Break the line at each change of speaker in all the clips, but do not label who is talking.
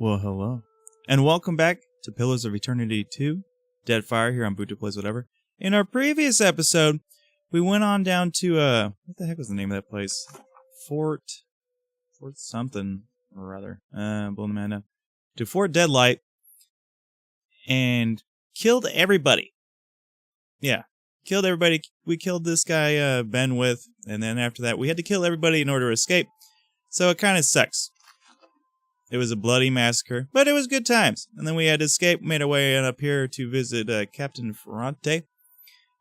Well, hello. And welcome back to Pillars of Eternity 2, Deadfire here on Buto Plays Whatever. In our previous episode, we went on down to, what the heck was the name of that place? Fort something or other. Blowing the man down. To Fort Deadlight, and killed everybody. Yeah, killed everybody. We killed this guy, Ben with, and then after that, we had to kill everybody in order to escape. So it kind of sucks. It was a bloody massacre, but it was good times. And then we had to escape, made our way up here to visit Captain Ferrante.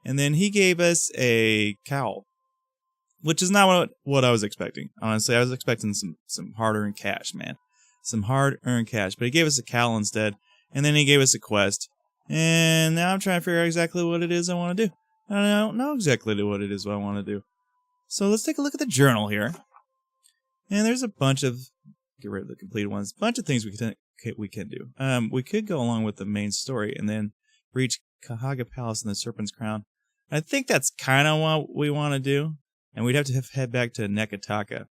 And then he gave us a cowl, which is not what I was expecting. Honestly, I was expecting some hard-earned cash, man. Some hard-earned cash. But he gave us a cowl instead, and then he gave us a quest. And now I'm trying to figure out exactly what it is I want to do. I don't know exactly what it is I want to do. So let's take a look at the journal here. And there's a bunch of... Get rid of the completed ones. Bunch of things we can do. We could go along with the main story and then reach Kahaga Palace and the Serpent's Crown. I think that's kind of what we want to do. And we'd have to head back to Neketaka.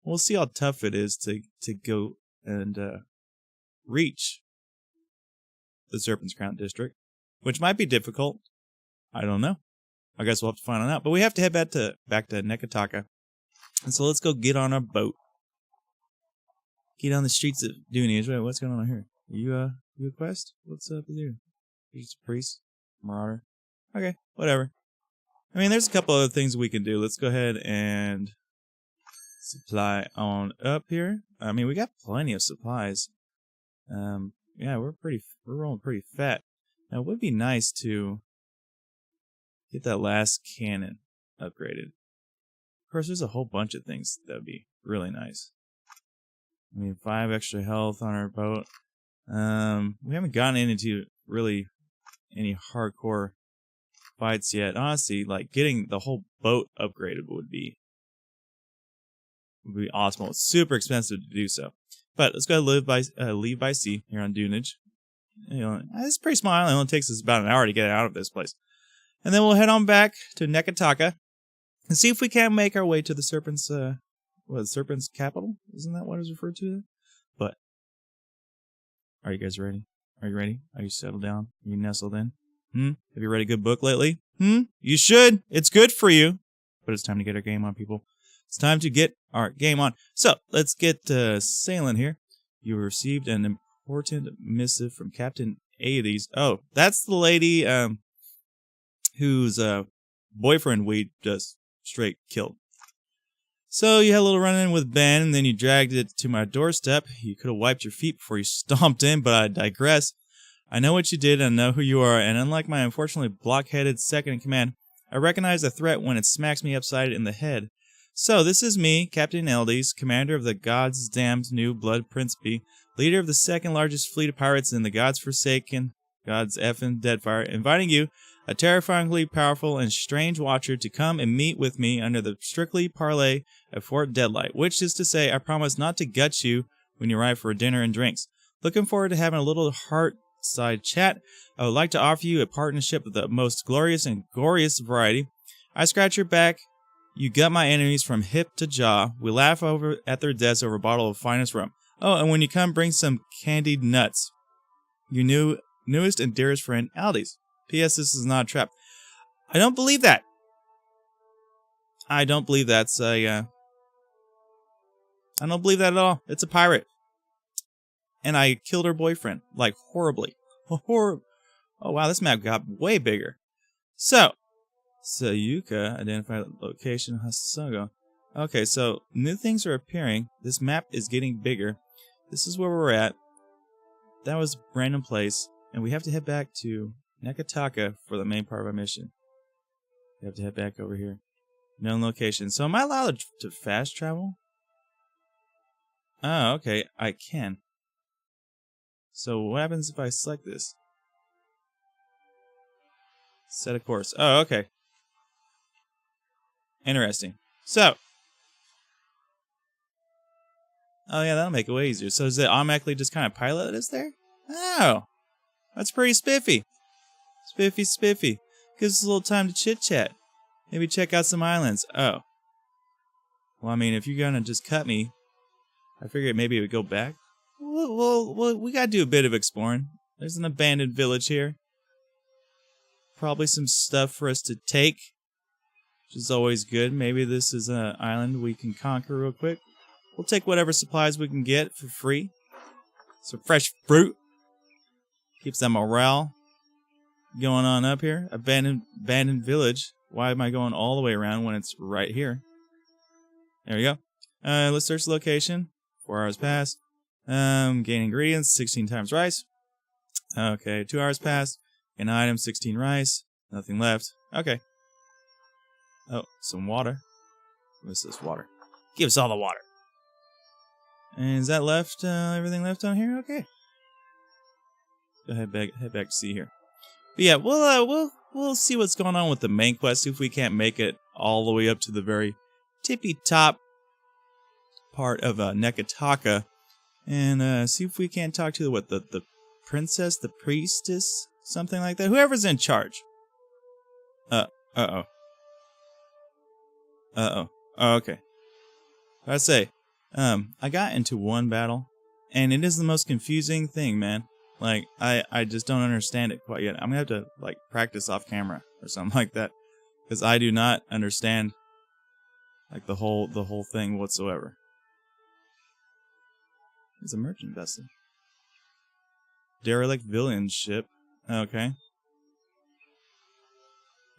We'll see how tough it is to go and reach the Serpent's Crown district, which might be difficult. I don't know. I guess we'll have to find out. But we have to head back to Neketaka. And so let's go get on our boat. Get on the streets of Dunia. Wait, what's going on here? You a quest? What's up with you? You're just a priest? Marauder? Okay, whatever. I mean, there's a couple other things we can do. Let's go ahead and supply on up here. I mean, we got plenty of supplies. Yeah, we're rolling pretty fat. Now, it would be nice to get that last cannon upgraded. Of course, there's a whole bunch of things that would be really nice. I mean, 5 extra health on our boat. We haven't gotten into really any hardcore fights yet. Honestly, like getting the whole boat upgraded would be awesome. It's super expensive to do so. But let's go leave by sea here on Dunage. You know, it's a pretty small island. It only takes us about an hour to get out of this place. And then we'll head on back to Neketaka and see if we can make our way to the Serpent's Serpent's capital? Isn't that what is referred to? But are you guys ready? Are you ready? Are you settled down? Are you nestled in? Have you read a good book lately? You should. It's good for you. But it's time to get our game on, people. It's time to get our game on. So let's get sailing here. You received an important missive from Captain Hades. Oh, that's the lady whose boyfriend we just straight killed. So you had a little run-in with Ben, and then you dragged it to my doorstep. You could have wiped your feet before you stomped in, but I digress. I know what you did, and I know who you are, and unlike my unfortunately block-headed second-in-command, I recognize a threat when it smacks me upside in the head. So this is me, Captain Hades, commander of the God's Damned New Blood Principe, leader of the second-largest fleet of pirates in the God's Forsaken, God's effing Deadfire, inviting you, a terrifyingly powerful and strange watcher, to come and meet with me under the strictly parley of Fort Deadlight, which is to say, I promise not to gut you when you arrive for dinner and drinks. Looking forward to having a little heart-side chat. I would like to offer you a partnership of the most glorious and goriest variety. I scratch your back, you gut my enemies from hip to jaw. We laugh over at their deaths over a bottle of finest rum. Oh, and when you come, bring some candied nuts. Your newest and dearest friend, Aldis. P.S. This is not a trap. I don't believe that. I don't believe that's I don't believe that at all. It's a pirate. And I killed her boyfriend. Like, horribly. Oh, wow, this map got way bigger. So, Sayuka, identify location, Hasago. Okay, so, new things are appearing. This map is getting bigger. This is where we're at. That was a random place. And we have to head back to Neketaka for the main part of our mission. We have to head back over here. Known location. So am I allowed to fast travel? Oh, okay. I can. So what happens if I select this? Set a course. Oh, okay. Interesting. So. Oh yeah, that'll make it way easier. So does it automatically just kind of pilot us there? Oh. That's pretty spiffy. Spiffy. Gives us a little time to chit-chat. Maybe check out some islands. Oh. Well, I mean, if you're gonna just cut me, I figured maybe it would go back. we gotta do a bit of exploring. There's an abandoned village here. Probably some stuff for us to take, which is always good. Maybe this is an island we can conquer real quick. We'll take whatever supplies we can get for free. Some fresh fruit. Keeps that morale going on up here. Abandoned village. Why am I going all the way around when it's right here? There we go. Let's search the location. 4 hours passed. Gain ingredients, 16 times rice. Okay, 2 hours passed. An item, 16 rice. Nothing left. Okay. Oh, some water. What's this water? Give us all the water. And is that left? Everything left on here? Okay. Go ahead, head back to see here. But yeah, we'll see what's going on with the main quest. See if we can't make it all the way up to the very tippy top part of Neketaka, and see if we can't talk to the princess, the priestess, something like that. Whoever's in charge. Oh, okay. I say, I got into one battle, and it is the most confusing thing, man. Like, I just don't understand it quite yet. I'm gonna have to, like, practice off camera or something like that, because I do not understand, like, the whole thing whatsoever. It's a merchant vessel. Derelict villain ship. Okay.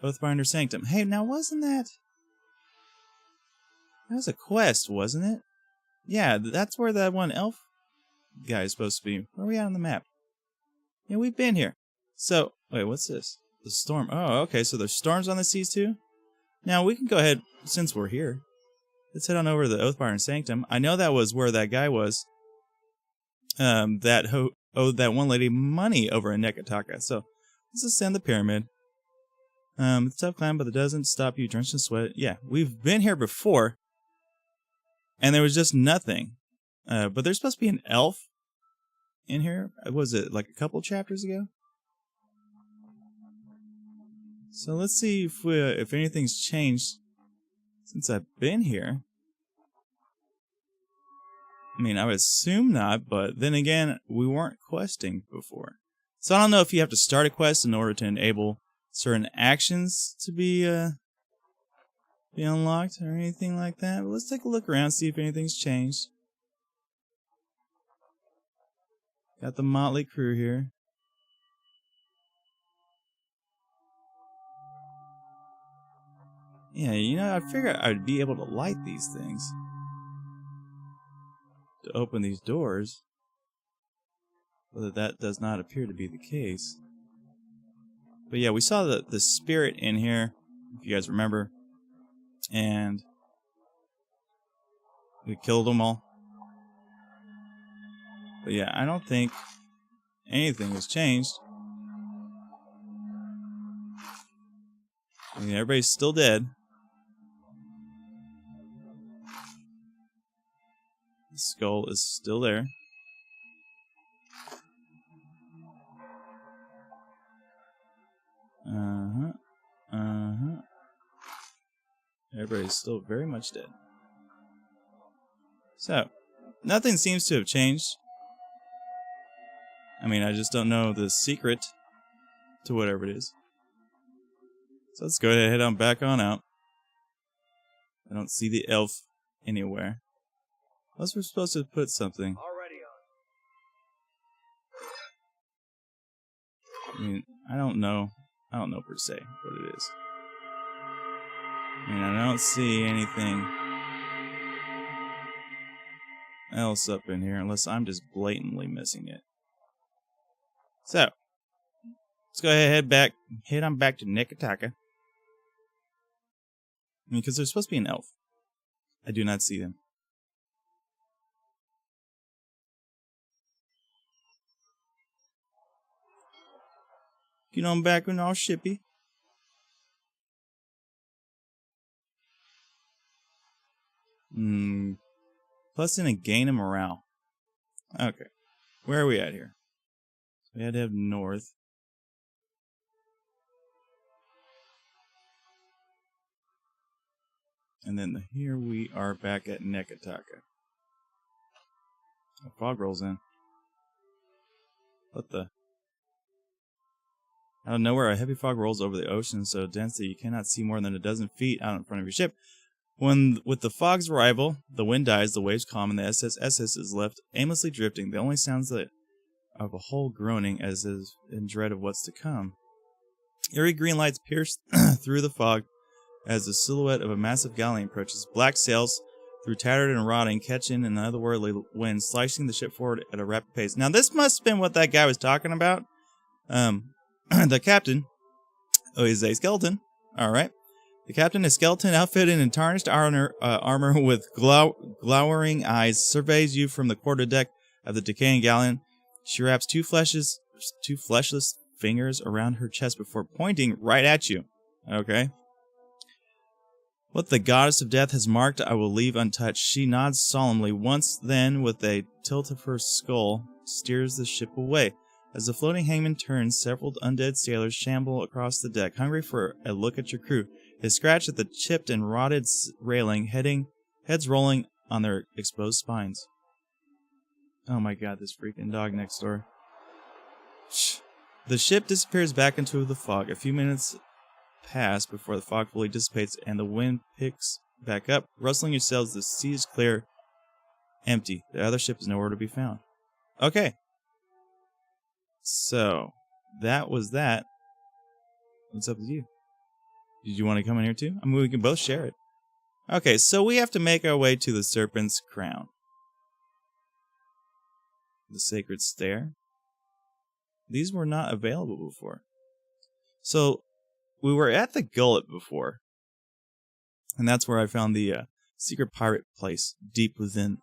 Oathbinder Sanctum. Hey, now wasn't that... That was a quest, wasn't it? Yeah, that's where that one elf guy is supposed to be. Where are we at on the map? Yeah, we've been here. So, wait, what's this? The storm. Oh, okay, so there's storms on the seas too? Now, we can go ahead, since we're here. Let's head on over to the Oathbinder Sanctum. I know that was where that guy was. That owed that one lady money over in Neketaka. So, let's ascend the pyramid. It's a tough climb, but it doesn't stop you drenched in sweat. Yeah, we've been here before. And there was just nothing. But there's supposed to be an elf in here. Was it like a couple chapters ago? So let's see if anything's changed since I've been here. I mean, I would assume not, but then again, we weren't questing before. So I don't know if you have to start a quest in order to enable certain actions to be unlocked or anything like that. But let's take a look around, see if anything's changed. Got the motley crew here. Yeah, you know, I figured I'd be able to light these things to open these doors. But that does not appear to be the case. But yeah, we saw the spirit in here, if you guys remember. And we killed them all. But yeah, I don't think anything has changed. I mean, everybody's still dead. The skull is still there. Everybody's still very much dead. So, nothing seems to have changed. I mean, I just don't know the secret to whatever it is. So let's go ahead and head on back on out. I don't see the elf anywhere. Unless we're supposed to put something. I mean, I don't know per se what it is. I mean, I don't see anything else up in here unless I'm just blatantly missing it. So, let's go ahead and head on back to Neketaka. I mean, because there's supposed to be an elf. I do not see them. Get on back on our shippy. Plus in a gain of morale. Okay. Where are we at here? We had to have north. And then here we are back at Neketaka. A fog rolls in. What the? Out of nowhere, a heavy fog rolls over the ocean so dense that you cannot see more than a dozen feet out in front of your ship. With the fog's arrival, the wind dies, the waves calm, and the SS is left aimlessly drifting. The only sounds of a whole groaning as is in dread of what's to come. Eerie green lights pierce through the fog as the silhouette of a massive galleon approaches. Black sails, through tattered and rotting, catch in an otherworldly wind, slicing the ship forward at a rapid pace. Now, this must have been what that guy was talking about. The captain, is a skeleton. All right. The captain, a skeleton outfitted in tarnished armor with glowering eyes, surveys you from the quarterdeck of the decaying galleon. She wraps two fleshless fingers around her chest before pointing right at you. Okay. What the goddess of death has marked, I will leave untouched. She nods solemnly once, then, with a tilt of her skull, steers the ship away. As the floating hangman turns, several undead sailors shamble across the deck, hungry for a look at your crew. They scratch at the chipped and rotted railing, heads rolling on their exposed spines. Oh my god, this freaking dog next door. Shh. The ship disappears back into the fog. A few minutes pass before the fog fully dissipates and the wind picks back up. Rustling your sails, the sea is clear, empty. The other ship is nowhere to be found. Okay. So, that was that. What's up with you? Did you want to come in here too? I mean, we can both share it. Okay, so we have to make our way to the Serpent's Crown. The Sacred Stair. These were not available before. So, we were at the Gullet before. And that's where I found the secret pirate place, deep within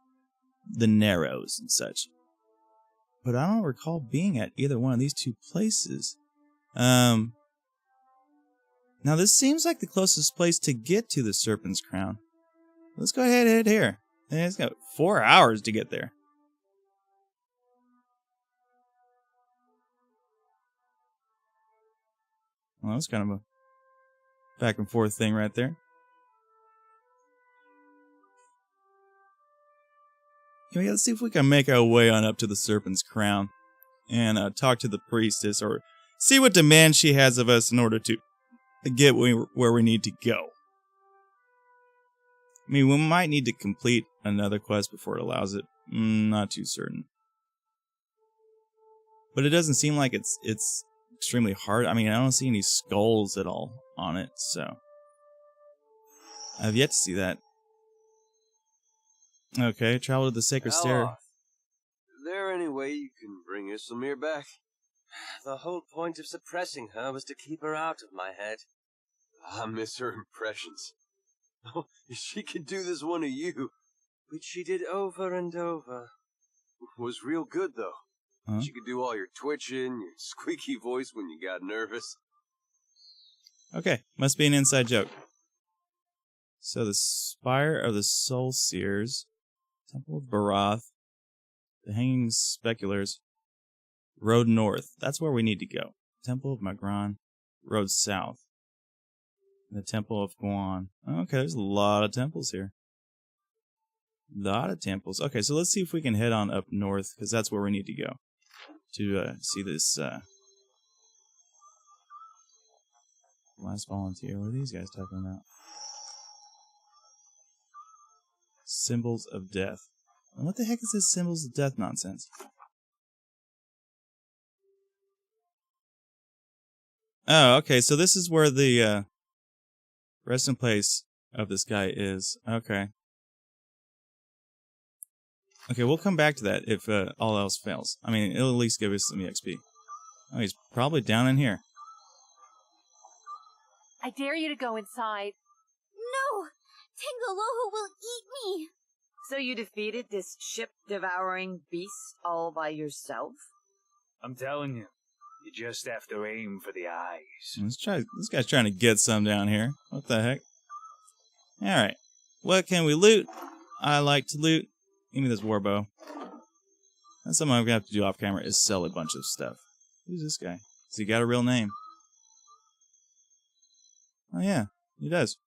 the Narrows and such. But I don't recall being at either one of these two places. Now, this seems like the closest place to get to the Serpent's Crown. Let's go ahead and head here. And it's got 4 hours to get there. Well, that's kind of a back and forth thing right there. Okay, let's see if we can make our way on up to the Serpent's Crown and talk to the priestess or see what demands she has of us in order to get where we need to go. I mean, we might need to complete another quest before it allows it. Not too certain. But it doesn't seem like it's extremely hard. I mean, I don't see any skulls at all on it, so I've yet to see that. Okay, travel to the Sacred Stair.
Is there any way you can bring Islamir back?
The whole point of suppressing her was to keep her out of my head.
I miss her impressions. Oh, she could do this one of you.
Which she did over and over.
Was real good, though.
Huh?
She could do all your twitching, your squeaky voice when you got nervous.
Okay, must be an inside joke. So the Spire of the Soul Seers, Temple of Barath, the Hanging Speculars, Road North. That's where we need to go. Temple of Magron, Road South. The Temple of Guan. Okay, there's a lot of temples here. A lot of temples. Okay, so let's see if we can head on up north, because that's where we need to go. To see this last volunteer. What are these guys talking about? Symbols of death. And what the heck is this symbols of death nonsense? Oh, okay, so this is where the resting place of this guy is. Okay. Okay, we'll come back to that if all else fails. I mean, it'll at least give us some EXP. Oh, he's probably down in here.
I dare you to go inside.
No! Tangaloho will eat me!
So you defeated this ship-devouring beast all by yourself?
I'm telling you, you just have to aim for the eyes.
Let's try. This guy's trying to get some down here. What the heck? Alright. What can we loot? I like to loot. Give me this warbow. That's something I'm going to have to do off camera is sell a bunch of stuff. Who's this guy? Has he got a real name? Oh yeah, he does.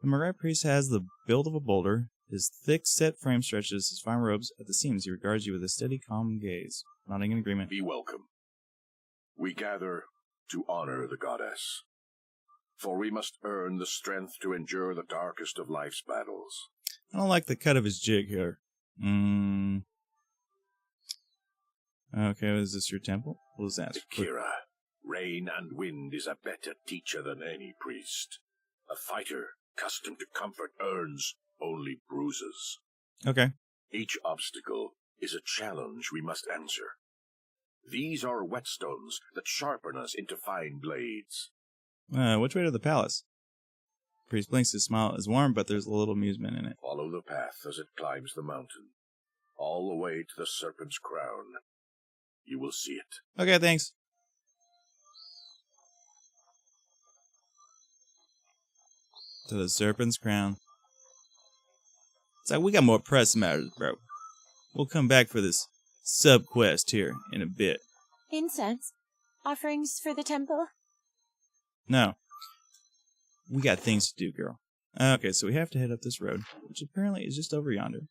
The Marai priest has the build of a boulder. His thick set frame stretches his fine robes at the seams. He regards you with a steady, calm gaze. Nodding in agreement.
Be welcome. We gather to honor the goddess, for we must earn the strength to endure the darkest of life's battles.
I don't like the cut of his jig here. Okay, is this your temple? What was that?
Kira, rain and wind is a better teacher than any priest. A fighter accustomed to comfort earns only bruises.
Okay.
Each obstacle is a challenge we must answer. These are whetstones that sharpen us into fine blades.
Which way to the palace? Priest blinks. His smile is warm, but there's a little amusement in it.
Follow the path as it climbs the mountain, all the way to the Serpent's Crown. You will see it.
Okay, thanks. To the Serpent's Crown. It's like we got more press matters, bro. We'll come back for this sub-quest here in a bit.
Incense? Offerings for the temple?
No. We got things to do, girl. Okay, so we have to head up this road, which apparently is just over yonder.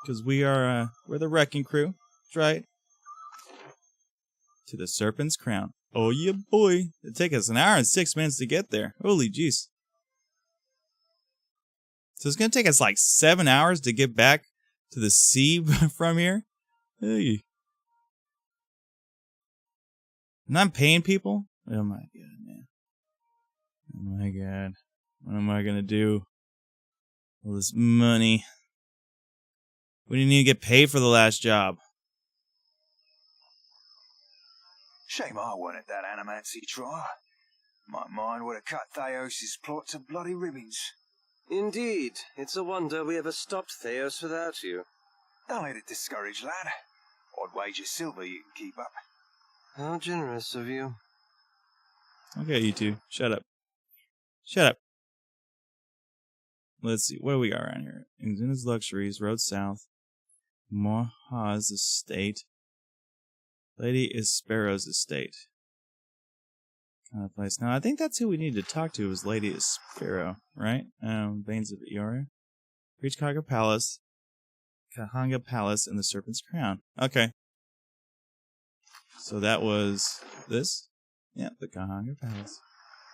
Because we're the wrecking crew. That's right. To the Serpent's Crown. Oh yeah, boy. It'd take us 1 hour and 6 minutes to get there. Holy jeez. So it's going to take us like 7 hours to get back to the sea from here? Hey. And I'm paying people? Oh my god, man. Oh my god. What am I going to do? All this money. We didn't even get paid for the last job.
Shame I weren't at that animancy trial. My mind would have cut Theos' plot to bloody ribbons.
Indeed. It's a wonder we ever stopped Theos without you.
Don't let it discourage, lad. I'd wager silver you can keep up.
How generous of you.
Okay, you two. Shut up. Shut up. Let's see. What do we got around here? Inzuna's Luxuries, Road South. Moha's Estate. Lady Ispero's Estate. Kind of place. Now, I think that's who we need to talk to is Lady Ispero, right? Veins of Iora. Reach Kahanga Palace. Kahanga Palace and the Serpent's Crown. Okay. So that was this? Yeah, the Kahanga Palace.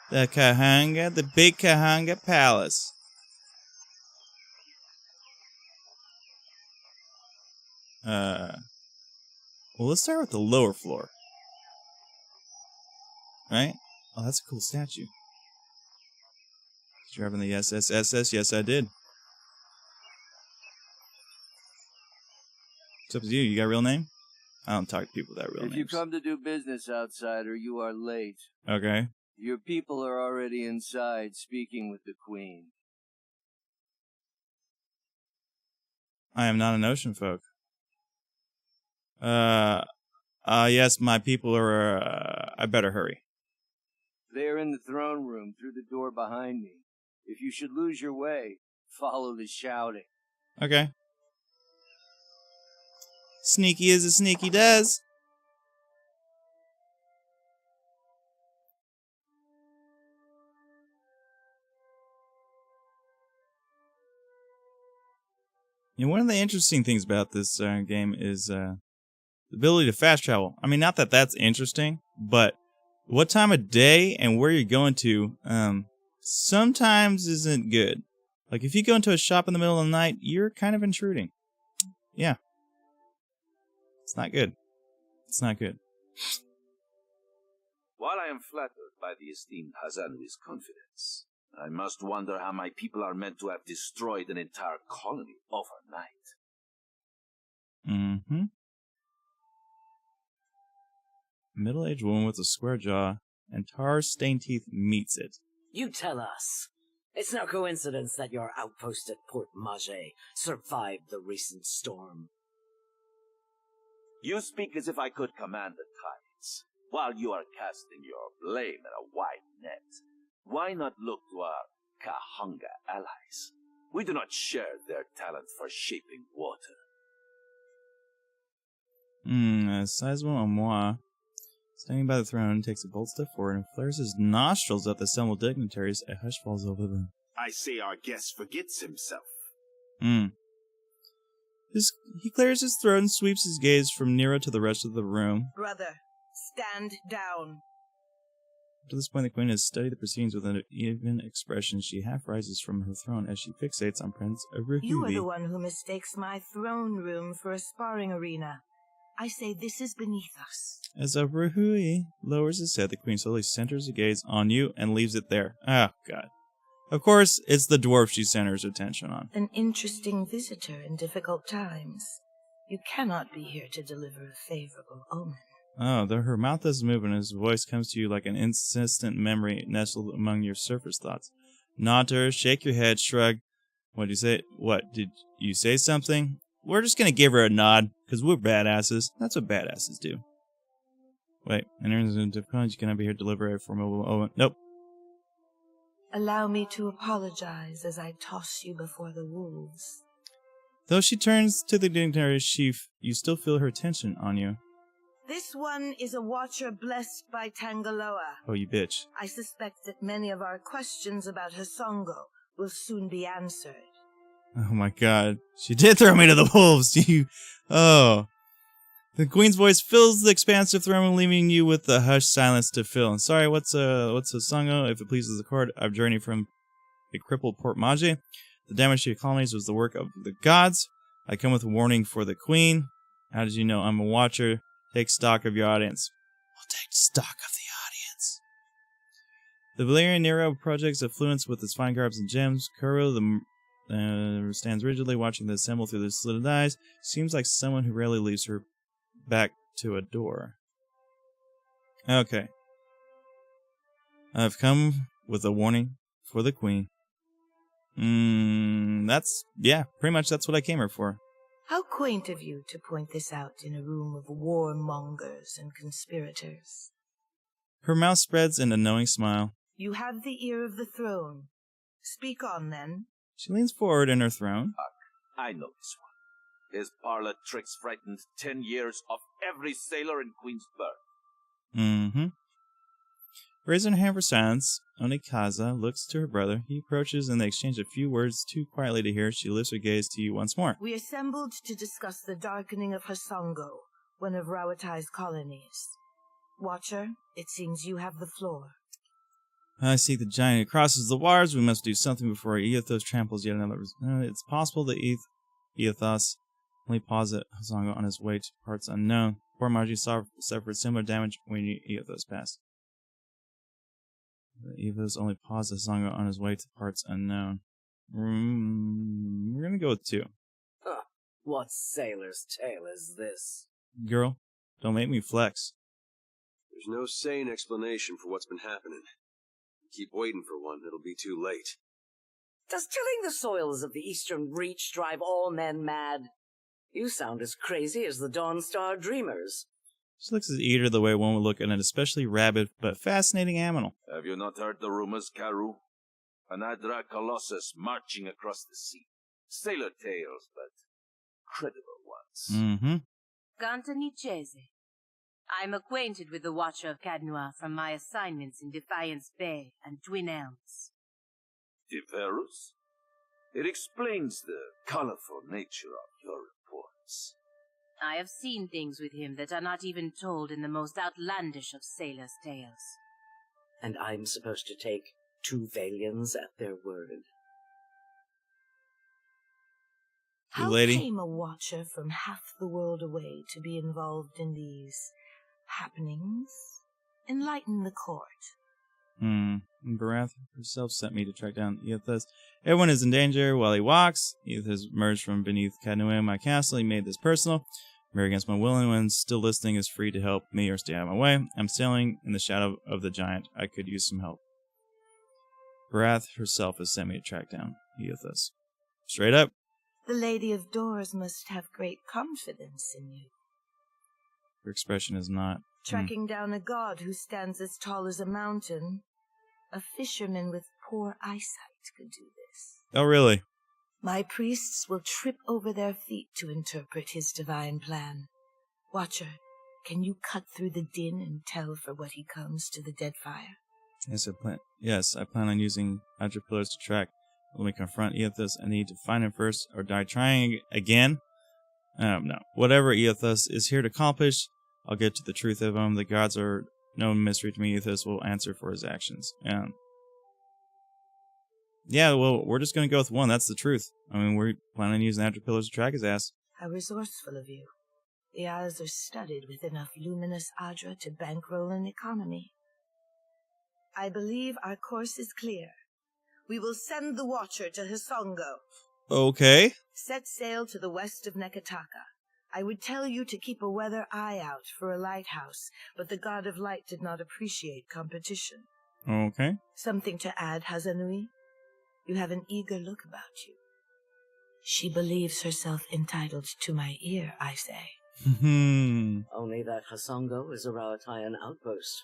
The big Kahanga Palace. Well, let's start with the lower floor. Right? Oh, that's a cool statue. Did you drive in the SSSS? Yes, I did. What's up with you? You got a real name? I don't talk to people with that real names.
If you come to do business, outsider, you are late.
Okay.
Your people are already inside speaking with the Queen.
I am not an ocean folk. Yes, my people are, I better hurry.
They are in the throne room through the door behind me. If you should lose your way, follow the shouting.
Okay. Sneaky as a sneaky does. You know, one of the interesting things about this game is the ability to fast travel. I mean, not that that's interesting, but what time of day and where you're going to sometimes isn't good. Like, if you go into a shop in the middle of the night, you're kind of intruding. Yeah. It's not good. It's not good.
While I am flattered by the esteemed Hazanui's confidence, I must wonder how my people are meant to have destroyed an entire colony overnight.
Mm-hmm. Middle-aged woman with a square jaw and tar-stained teeth meets it.
You tell us. It's no coincidence that your outpost at Port Mage survived the recent storm.
You speak as if I could command the tides, while you are casting your blame in a wide net. Why not look to our Kahanga allies? We do not share their talent for shaping water.
A sizable Amoa, standing by the throne, takes a bold step forward and flares his nostrils at the assembled dignitaries. A hush falls over the room.
I say our guest forgets himself.
He clears his throat and sweeps his gaze from Nero to the rest of the room.
Brother, stand down.
Up to this point, the queen has studied the proceedings with an even expression. She half rises from her throne as she fixates on Prince Aruhi.
You are the one who mistakes my throne room for a sparring arena. I say this is beneath us.
As Aruhi lowers his head, the queen slowly centers her gaze on you and leaves it there. Oh, God. Of course, it's the dwarf she centers her attention on.
An interesting visitor in difficult times. You cannot be here to deliver a favorable omen.
Oh, though her mouth doesn't move and his voice comes to you like an insistent memory nestled among your surface thoughts. Nod to her, shake your head, shrug. What'd you say? What, did you say something? We're just gonna give her a nod, because we're badasses. That's what badasses do. Wait, in terms of difficulty, you cannot be here to deliver a formidable omen. Nope.
Allow me to apologize as I toss you before the wolves.
Though she turns to the dignitary's chief, you still feel her tension on you.
This one is a watcher blessed by Tangaloa.
Oh, you bitch.
I suspect that many of our questions about Hasongo will soon be answered.
Oh my God. She did throw me to the wolves. Oh. The queen's voice fills the expansive throne, leaving you with the hushed silence to fill. And sorry, what's Hasongo? If it pleases the court, I've journeyed from a crippled Port Maje. The damage to your colonies was the work of the gods. I come with a warning for the queen. How did you know I'm a watcher? Take stock of your audience. We'll take stock of the audience. The Valerian Nero projects affluence with its fine garbs and gems. Kuro stands rigidly watching the assemble through the slitted eyes. Seems like someone who rarely leaves her back to a door. Okay. I've come with a warning for the queen. Pretty much that's what I came here for.
How quaint of you to point this out in a room of warmongers and conspirators.
Her mouth spreads in a knowing smile.
You have the ear of the throne. Speak on, then.
She leans forward in her throne.
I know this one. His parlor tricks frightened 10 years of every sailor in Queensburg.
Mm-hmm. Raising her hand for silence, Onikaza looks to her brother. He approaches and they exchange a few words too quietly to hear. She lifts her gaze to you once more.
We assembled to discuss the darkening of Hasongo, one of Rawatai's colonies. Watcher, it seems you have the floor.
I see the giant who crosses the waters. We must do something before Eothos tramples yet another. It's possible that Eothos only paused at Hasongo on his way to parts unknown. Poor Margie suffered similar damage when Eothos passed. Eothos only paused at Hasongo on his way to parts unknown. We're gonna go with 2.
Huh. What sailor's tale is this?
Girl, don't make me flex.
There's no sane explanation for what's been happening. Keep waiting for one, it'll be too late.
Does tilling the soils of the Eastern Reach drive all men mad? You sound as crazy as the Dawnstar Dreamers.
She looks as eager the way one would look at an especially rabid but fascinating animal.
Have you not heard the rumors, Karu? An Adra Colossus marching across the sea. Sailor tales, but credible ones.
Mm-hmm.
Ganta Nichese. I'm acquainted with the Watcher of Cadnua from my assignments in Defiance Bay and Twin Elms.
Diverus? It explains the colorful nature of your reports.
I have seen things with him that are not even told in the most outlandish of sailors' tales.
And I'm supposed to take 2 Valians at their word.
How
lady?
came a watcher from half the world away to be involved in these happenings? Enlighten the court.
Barath herself sent me to track down Eothos. Everyone is in danger while he walks. Eothos emerged from beneath Cadnua, my castle. He made this personal. Very against my will, anyone still listening is free to help me or stay out of my way. I'm sailing in the shadow of the giant. I could use some help. Barath herself has sent me to track down Eothos. Straight up.
The Lady of Doors must have great confidence in you.
Her expression is not.
Tracking down a god who stands as tall as a mountain. A fisherman with poor eyesight could do this.
Oh, really?
My priests will trip over their feet to interpret his divine plan. Watcher, can you cut through the din and tell for what he comes to the Deadfire?
Yes, I plan on using archipelago to track. When we confront Eothos, I need to find him first or die trying again. No. Whatever Ethos is here to accomplish, I'll get to the truth of him. The gods are no mystery to me. Ethos will answer for his actions. Yeah, well, we're just going to go with one. That's the truth. I mean, we're planning on using Atropillars to track his ass.
How resourceful of you. The Isles are studded with enough luminous Adra to bankroll an economy. I believe our course is clear. We will send the Watcher to Hisongo.
Okay.
Set sail to the west of Neketaka. I would tell you to keep a weather eye out for a lighthouse, but the God of Light did not appreciate competition.
Okay.
Something to add, Hazanui? You have an eager look about you. She believes herself entitled to my ear, I say.
Only that Hisongo is a Rawatayan outpost.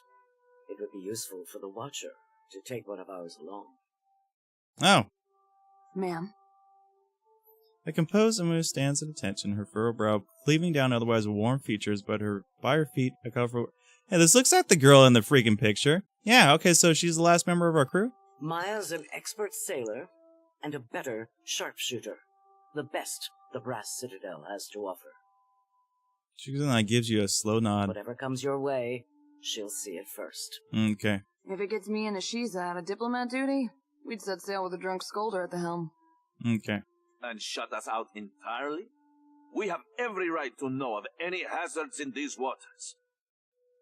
It would be useful for the Watcher to take one of ours along.
Oh.
Ma'am.
A composed Amu stands at attention, her furrowed brow cleaving down otherwise warm features, but by her feet a cover. Hey, this looks like the girl in the freaking picture. Yeah, okay, so she's the last member of our crew?
Maya's an expert sailor and a better sharpshooter. The best the Brass Citadel has to offer.
She gives you a slow nod.
Whatever comes your way, she'll see it first.
Okay.
If it gets me and Ashiza out of diplomat duty, we'd set sail with a drunk scolder at the helm.
Okay.
And shut us out entirely? We have every right to know of any hazards in these waters.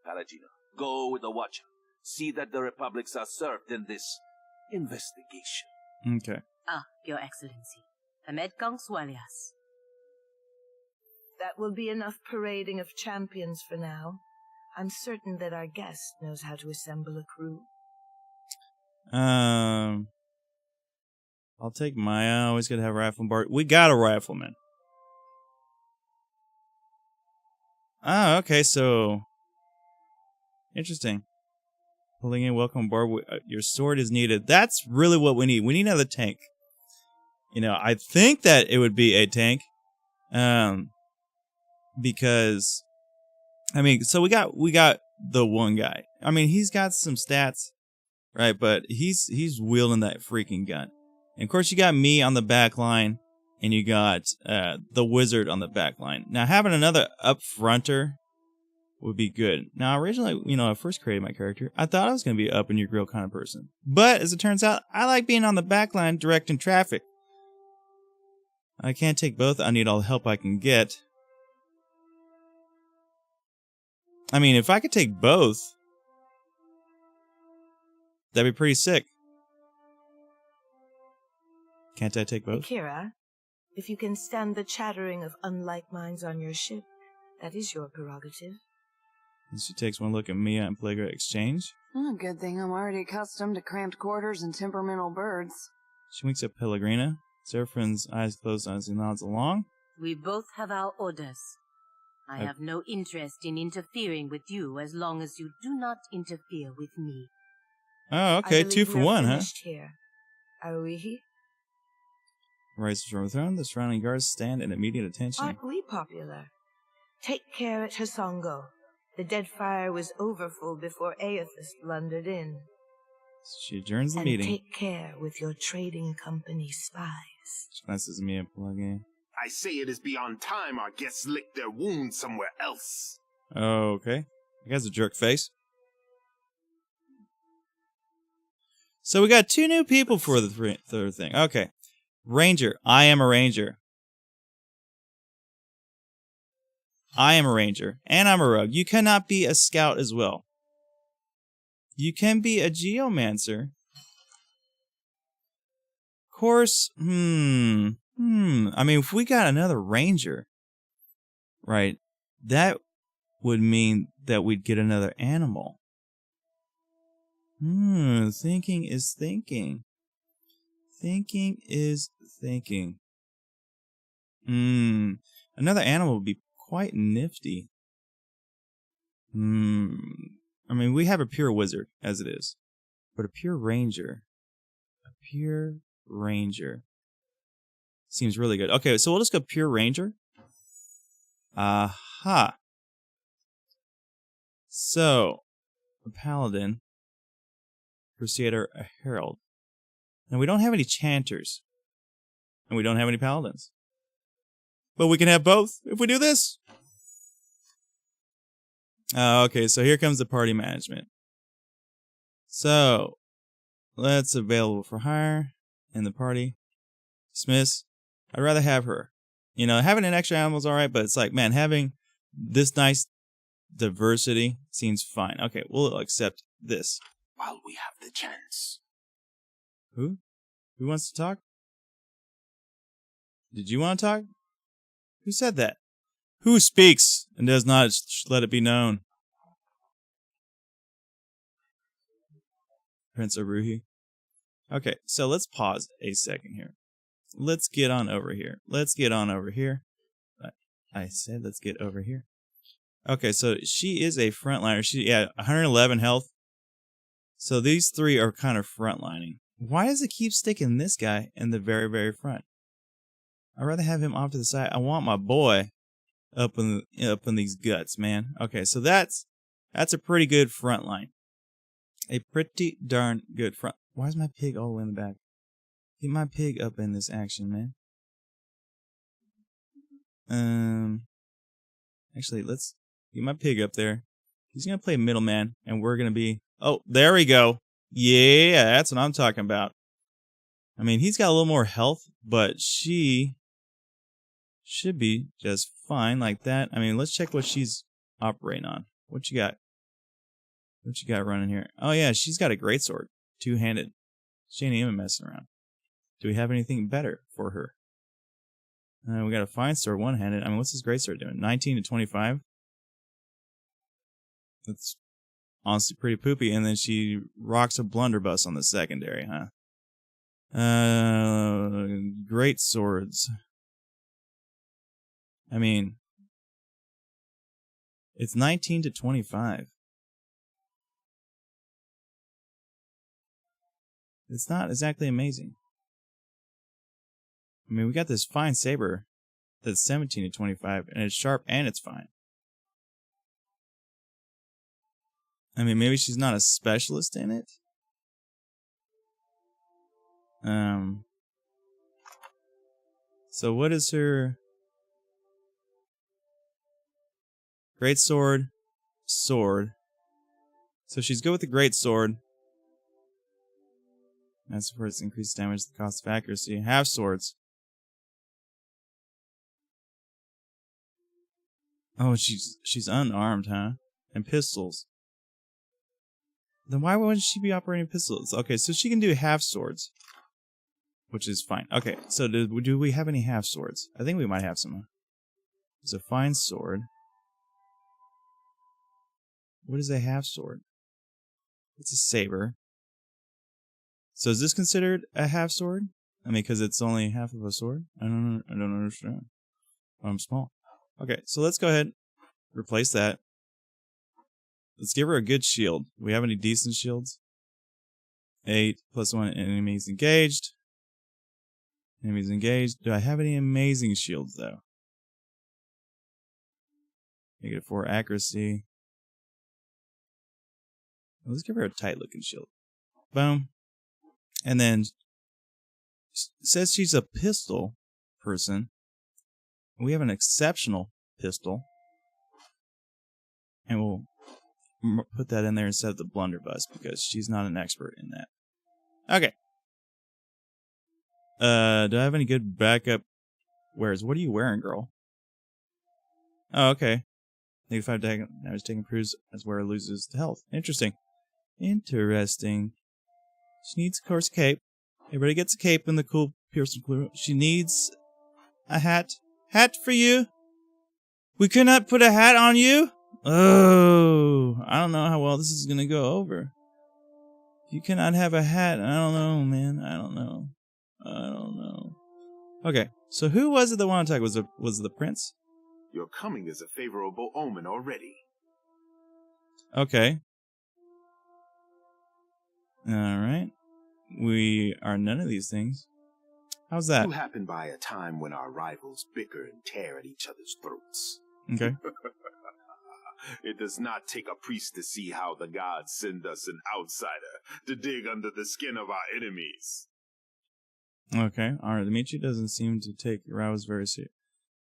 Palagino, go with the Watcher. See that the Republics are served in this investigation.
Okay.
Ah, Your Excellency. Ahmed Kong Swalias.
That will be enough parading of champions for now. I'm certain that our guest knows how to assemble a crew.
I'll take Maya. Always gotta have a rifleman. Bart. We got a rifleman. Ah, okay, so interesting. Pulling in, welcome aboard. Your sword is needed. That's really what we need. We need another tank. You know, I think that it would be a tank. Because I mean, so we got the one guy. I mean, he's got some stats, right? But he's wielding that freaking gun. And of course, you got me on the back line, and you got the wizard on the back line. Now, having another up-fronter would be good. Now, originally, you know, I first created my character, I thought I was going to be up in your grill kind of person. But as it turns out, I like being on the back line directing traffic. I can't take both. I need all the help I can get. I mean, if I could take both, that'd be pretty sick. Can't I take both?
Akira, if you can stand the chattering of unlike minds on your ship, that is your prerogative.
And she takes one look at Mia and Plaga exchange.
Oh, good thing I'm already accustomed to cramped quarters and temperamental birds.
She winks at Pellegrina. Seraphine's eyes closed as he nods along.
We both have our orders. I have no interest in interfering with you as long as you do not interfere with me.
Oh, okay. 2 for 1, huh?
Here. Are we?
Rises from the throne. The surrounding guards stand in immediate attention.
Aren't we popular? Take care at Hisongo. The Deadfire was overfull before Aethys blundered in.
She adjourns the
and
meeting.
Take care with your trading company spies.
She glances at me and plug in.
I say it is beyond time our guests lick their wounds somewhere else.
Okay. You guys a jerk face. So we got 2 new people for the third thing. Okay. Ranger. I am a ranger. I am a ranger. And I'm a rogue. You cannot be a scout as well. You can be a geomancer. Of course, I mean, if we got another ranger, right, that would mean that we'd get another animal. Thinking is thinking. Thinking is thinking. Another animal would be quite nifty. I mean, we have a pure wizard, as it is. But a pure ranger. A pure ranger. Seems really good. Okay, so we'll just go pure ranger. Aha. So, a paladin. Crusader, a herald. And we don't have any chanters. And we don't have any paladins. But we can have both if we do this. Okay, so here comes the party management. So, let's available for hire in the party. Smiths, I'd rather have her. You know, having an extra animal is alright, but it's like, man, having this nice diversity seems fine. Okay, we'll accept this.
While we have the chance.
Who? Who wants to talk? Did you want to talk? Who said that? Who speaks and does not let it be known? Prince Aruhi. Okay, so let's pause a second here. Let's get on over here. Let's get on over here. I said let's get over here. Okay, so she is a frontliner. She 111 health. So these three are kind of frontlining. Why does it keep sticking this guy in the very, very front? I'd rather have him off to the side. I want my boy up in these guts, man. Okay, so that's a pretty good front line. A pretty darn good front. Why is my pig all the way in the back? Get my pig up in this action, man. Actually, let's get my pig up there. He's gonna play middleman, and we're gonna be. Oh, there we go. Yeah, that's what I'm talking about. I mean, he's got a little more health, but she should be just fine like that. I mean, let's check what she's operating on. What you got? What you got running here? Oh yeah, she's got a greatsword, two-handed. She ain't even messing around. Do we have anything better for her? We got a fine sword, one-handed. I mean, what's this greatsword doing? 19 to 25. That's honestly pretty poopy. And then she rocks a blunderbuss on the secondary, huh? Great swords. I mean, it's 19 to 25. It's not exactly amazing. I mean, we got this fine saber that's 17 to 25, and it's sharp and it's fine. I mean, maybe she's not a specialist in it. So what is her great sword? Sword. So she's good with the great sword. That's where it's increased damage, the cost of accuracy. Half swords. Oh, she's unarmed, huh? And pistols. Then why wouldn't she be operating pistols? Okay, so she can do half swords, which is fine. Okay, so do we have any half swords? I think we might have some. It's a fine sword. What is a half sword? It's a saber. So is this considered a half sword? I mean, because it's only half of a sword? I don't understand. I'm small. Okay, so let's go ahead. Replace that. Let's give her a good shield. Do we have any decent shields? 8 plus 1 enemies engaged. Enemies engaged. Do I have any amazing shields, though? -4 accuracy. Let's give her a tight-looking shield. Boom. And then, it says she's a pistol person. We have an exceptional pistol. And we'll put that in there instead of the blunderbuss because she's not an expert in that. Okay. Do I have any good backup wares? What are you wearing, girl? Oh, okay. -5 damage taken proves as wearer loses health. Interesting. Interesting. She needs, of course, a cape. Everybody gets a cape in the cool Pearson crew. She needs a hat. Hat for you? We could not put a hat on you? Oh, I don't know how well this is going to go over. You cannot have a hat. I don't know, man. I don't know. Okay, so who was it that wanted to talk? Was it the prince?
Your coming is a favorable omen already.
Okay. Alright. We are none of these things. How's that?
You happen by a time when our rivals bicker and tear at each other's throats.
Okay.
It does not take a priest to see how the gods send us an outsider to dig under the skin of our enemies.
Okay, alright. Dimitri doesn't seem to take Rouse very seriously.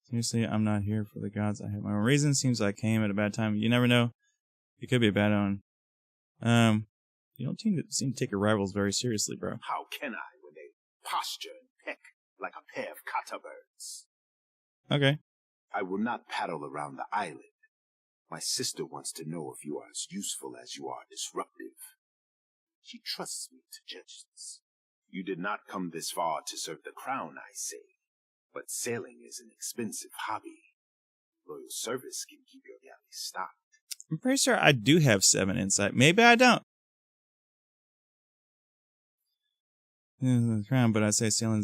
Seriously, I'm not here for the gods. I have my own reason. Seems like I came at a bad time. You never know. It could be a bad omen. You don't seem to take your rivals very seriously, bro.
How can I when they posture and peck like a pair of kata birds?
Okay.
I will not paddle around the island. My sister wants to know if you are as useful as you are disruptive. She trusts me to judge this. You did not come this far to serve the crown, I say. But sailing is an expensive hobby. Loyal service can keep your galley stocked.
I'm pretty sure I do have 7 insight. Maybe I don't. The crown, but I say sailing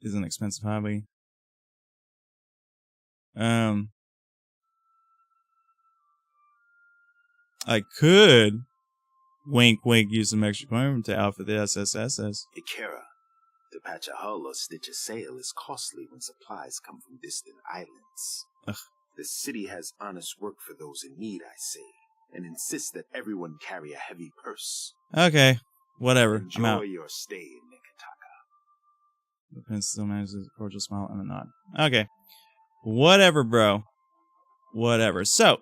is an expensive hobby. I could, wink, wink, use some extra coin to outfit the SSSS.
Ikera, to patch a hull or stitch a sail is costly when supplies come from distant islands.
Ugh.
The city has honest work for those in need, I say, and insists that everyone carry a heavy purse.
Okay, whatever. I'm out.
Enjoy your stay in Neketaka.
The prince still manages a cordial smile and a nod. Okay. Whatever, bro. Whatever. So,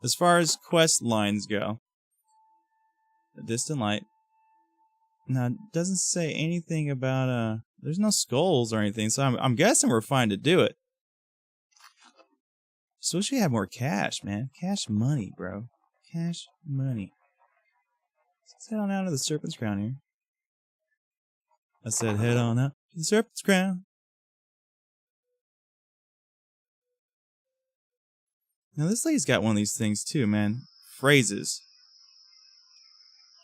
as far as quest lines go, a distant light. Now, it doesn't say anything about, there's no skulls or anything, so I'm guessing we're fine to do it. So we should have more cash, man. Cash money, bro. Cash money. Let's head on out to the Serpent's Crown here. I said head on out to the Serpent's Crown. Now this lady's got one of these things too, man. Phrases.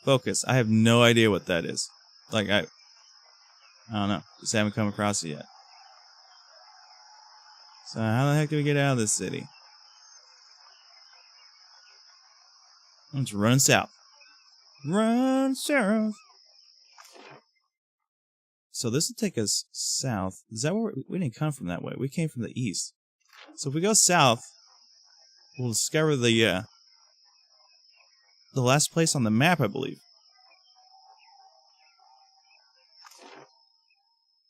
Focus. I have no idea what that is. Like, I don't know. Just haven't come across it yet. So how the heck do we get out of this city? Let's run south. Run south. So this will take us south. Is that where we didn't come from that way? We came from the east. So if we go south, we'll discover the last place on the map, I believe.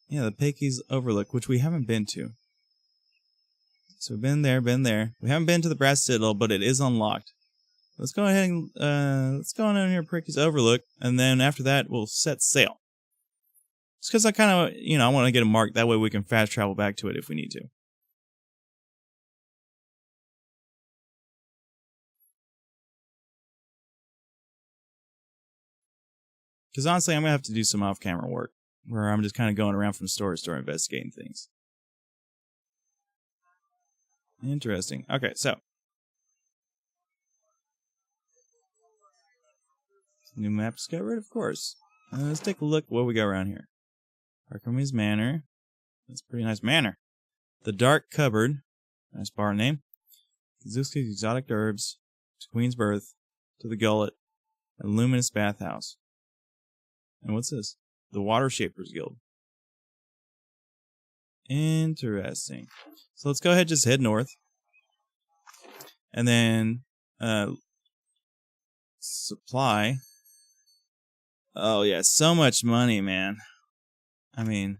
Yeah, the Pekis Overlook, which we haven't been to. So we've been there, We haven't been to the Brass Citadel, but it is unlocked. Let's go ahead and let's go on in here, Pekis Overlook, and then after that we'll set sail. Just because I kind of, I want to get a mark. That way we can fast travel back to it if we need to. Because honestly, I'm going to have to do some off-camera work, where I'm just kind of going around from store to store investigating things. Interesting. Okay, so. New map discovered, of course. Let's take a look what we got around here. Archimedes Manor. That's a pretty nice manor. The Dark Cupboard. Nice bar name. Kazuski's Exotic Herbs. To Queen's Birth. To the Gullet. And Luminous Bathhouse. And what's this? The Water Shapers Guild. Interesting. So let's go ahead and just head north. And then supply. Oh yeah, so much money, man. I mean,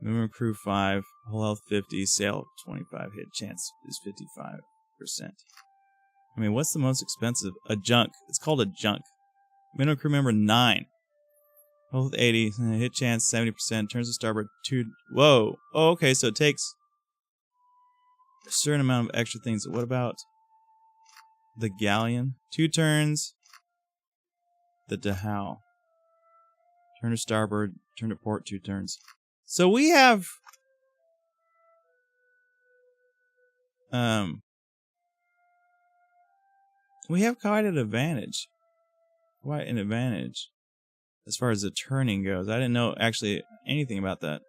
movement crew 5, whole health 50, sail 25, hit chance is 55%. I mean, what's the most expensive? A junk. It's called a junk. Minimum crew member 9. Whole health 80, hit chance 70%, turns to starboard 2. Whoa. Oh, okay, so it takes a certain amount of extra things. What about the galleon? 2 turns. The Dhow. Turn to starboard, turn to port 2 turns. So we have quite an advantage. Quite an advantage as far as the turning goes. I didn't know actually anything about that.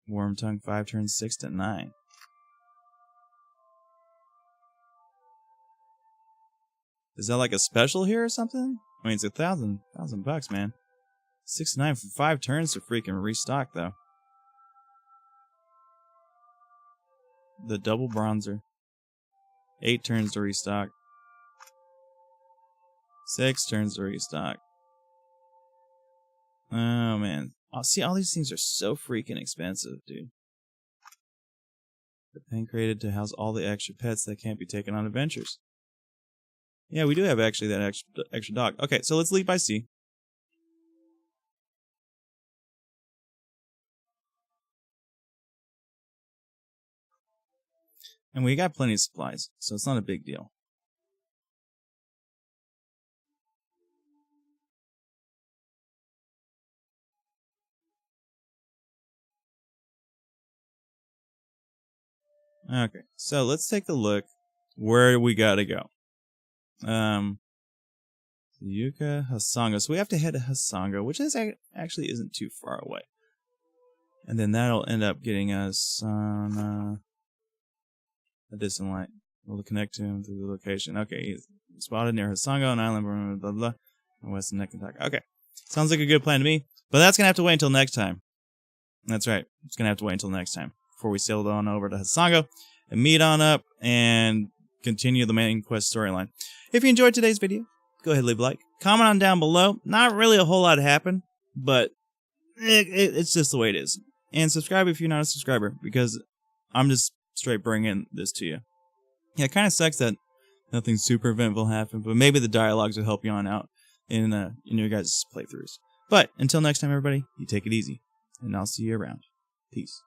Worm tongue 5 turns 6 to 9. Is that like a special here or something? I mean, it's $1,000 man. 6 to 9 for 5 turns to freaking restock though. The double bronzer. 8 turns to restock. 6 turns to restock. Oh man. Oh, see, all these things are so freaking expensive, dude. The pen created to house all the extra pets that can't be taken on adventures. Yeah, we do have actually that extra dog. Okay, so let's leave by sea. And we got plenty of supplies, so it's not a big deal. Okay, so let's take a look where we gotta go. Yuka, Hasanga. So we have to head to Hasanga, which is actually isn't too far away. And then that'll end up getting us on a distant light. We'll connect to him through the location. Okay, he's spotted near Hasanga, an island, blah, blah, blah, west of Neketaka. Okay, sounds like a good plan to me. But that's going to have to wait until next time. That's right. It's going to have to wait until next time before we sail on over to Hasanga and meet on up and continue the main quest storyline. If you enjoyed today's video, go ahead and leave a like. Comment on down below. Not really a whole lot happened, but it's just the way it is. And subscribe if you're not a subscriber, because I'm just straight bringing this to you. Yeah, it kind of sucks that nothing super eventful happened, but maybe the dialogues will help you on out in your guys' playthroughs. But until next time, everybody, you take it easy, and I'll see you around. Peace.